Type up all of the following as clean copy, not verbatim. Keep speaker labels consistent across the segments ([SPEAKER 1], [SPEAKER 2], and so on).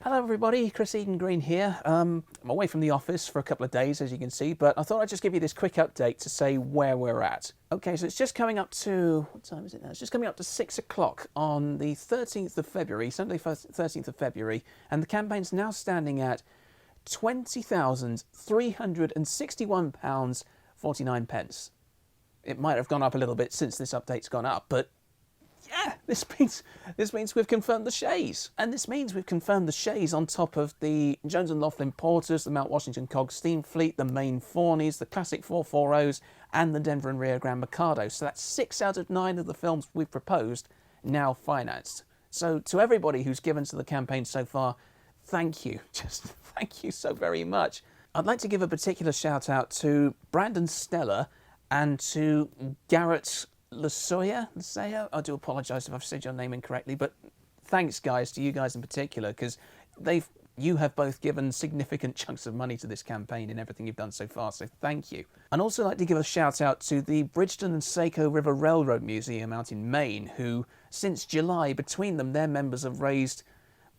[SPEAKER 1] Hello everybody, Chris Eden Green here. I'm away from the office for a couple of days, as you can see, but I thought I'd just give you this quick update to say where we're at. Okay, so it's just coming up to, what time is it now? It's just coming up to 6 o'clock on the 13th of February, Sunday 13th of February, and the campaign's now standing at £20,361.49. It might have gone up a little bit since this update's gone up, but yeah, this means we've confirmed the shays. And this means we've confirmed the shays on top of the Jones and Laughlin Porters, the Mount Washington Cog Steam Fleet, the Maine Fawneys, the Classic 440s, and the Denver and Rio Grande Mikado. So that's 6 out of 9 of the films we've proposed now financed. So to everybody who's given to the campaign so far, thank you. Just thank you so very much. I'd like to give a particular shout out to Brandon Stella and to Garrett Lasoya. I do apologise if I've said your name incorrectly, but thanks guys, to you guys in particular, because you have both given significant chunks of money to this campaign in everything you've done so far, so thank you. I'd also like to give a shout out to the Bridgeton and Saco River Railroad Museum out in Maine, who since July, between them, their members have raised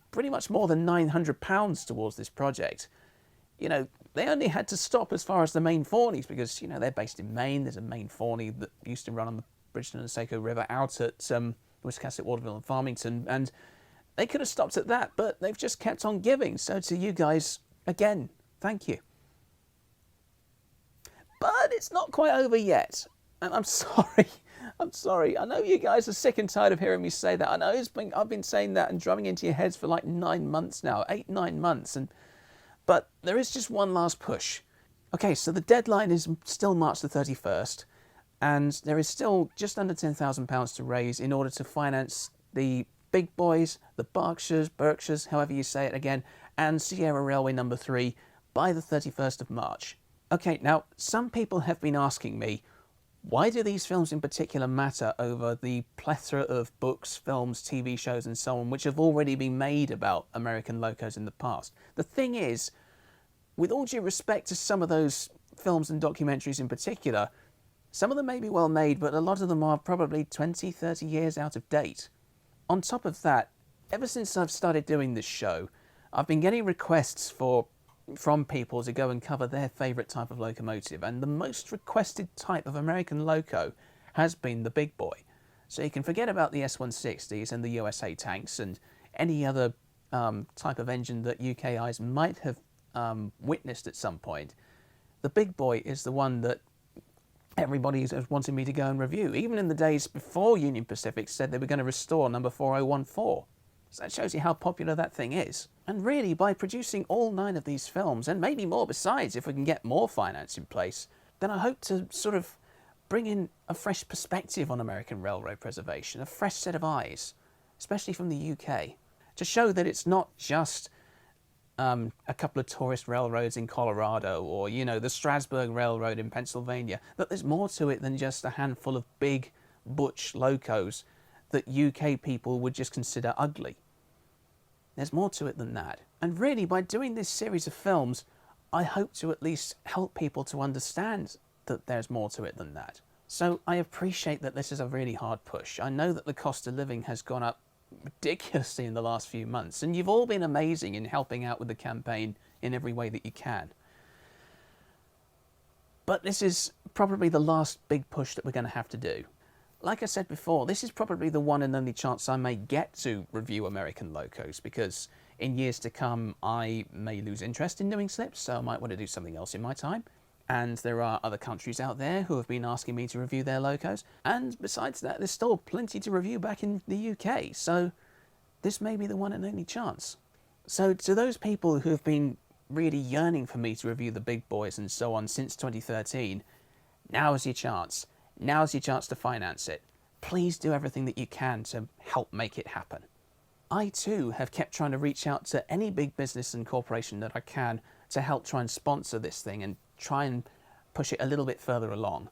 [SPEAKER 1] pretty much more than £900 towards this project. You know, they only had to stop as far as the Maine Fawneys because, you know, they're based in Maine. There's a Maine Fawney that used to run on the Bridgeton and Saco River out at Wiscasset, Waterville and Farmington, and they could have stopped at that, but they've just kept on giving. So to you guys, again, thank you. But it's not quite over yet, and I'm sorry. I'm sorry. I know you guys are sick and tired of hearing me say that. I know I've been saying that and drumming into your heads for like 9 months now, 8-9 months, but there is just one last push. Okay, so the deadline is still March the 31st. And there is still just under £10,000 to raise in order to finance the Big Boys, the Berkshires, however you say it again, and Sierra Railway number 3 by the 31st of March. Okay, now some people have been asking me, why do these films in particular matter over the plethora of books, films, TV shows and so on, which have already been made about American Locos in the past? The thing is, with all due respect to some of those films and documentaries in particular, some of them may be well made, but a lot of them are probably 20, 30 years out of date. On top of that, ever since I've started doing this show, I've been getting requests from people to go and cover their favourite type of locomotive, and the most requested type of American loco has been the big boy. So you can forget about the S-160s and the USA tanks and any other type of engine that UKIs might have witnessed at some point. The big boy is the one that everybody has wanted me to go and review, even in the days before Union Pacific said they were going to restore number 4014. So that shows you how popular that thing is. And really, by producing all 9 of these films, and maybe more besides if we can get more finance in place, then I hope to sort of bring in a fresh perspective on American railroad preservation, a fresh set of eyes, especially from the UK, to show that it's not just a couple of tourist railroads in Colorado or, you know, the Strasburg Railroad in Pennsylvania, that there's more to it than just a handful of big butch locos that UK people would just consider ugly. There's more to it than that. And really, by doing this series of films, I hope to at least help people to understand that there's more to it than that. So I appreciate that this is a really hard push. I know that the cost of living has gone up ridiculously in the last few months, and you've all been amazing in helping out with the campaign in every way that you can. But this is probably the last big push that we're going to have to do. Like I said before, this is probably the one and only chance I may get to review American Locos, because in years to come I may lose interest in doing slips, so I might want to do something else in my time. And there are other countries out there who have been asking me to review their locos. And besides that, there's still plenty to review back in the UK. So this may be the one and only chance. So to those people who have been really yearning for me to review the big boys and so on since 2013, now is your chance. Now is your chance to finance it. Please do everything that you can to help make it happen. I too have kept trying to reach out to any big business and corporation that I can to help try and sponsor this thing and try and push it a little bit further along.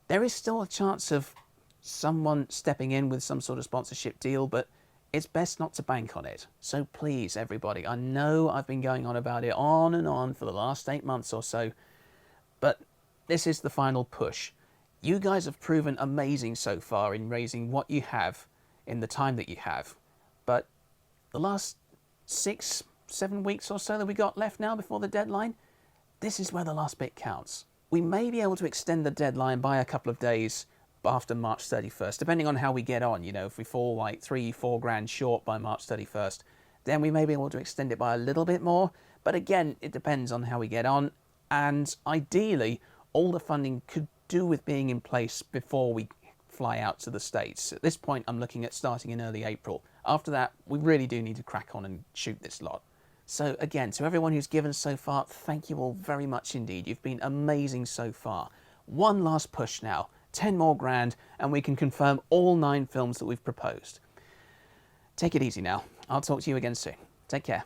[SPEAKER 1] There is still a chance of someone stepping in with some sort of sponsorship deal, but it's best not to bank on it. So please, everybody, I know I've been going on about it on and on for the last 8 months or so, but this is the final push. You guys have proven amazing so far in raising what you have in the time that you have, but the last 6, 7 weeks or so that we got left now before the deadline. This is where the last bit counts. We may be able to extend the deadline by a couple of days after March 31st, depending on how we get on. You know, if we fall like 3-4 grand short by March 31st, then we may be able to extend it by a little bit more. But again, it depends on how we get on. And ideally, all the funding could do with being in place before we fly out to the States. At this point, I'm looking at starting in early April. After that, we really do need to crack on and shoot this lot. So again, to everyone who's given so far, thank you all very much indeed. You've been amazing so far. One last push now, 10 more grand, and we can confirm all 9 films that we've proposed. Take it easy now. I'll talk to you again soon. Take care.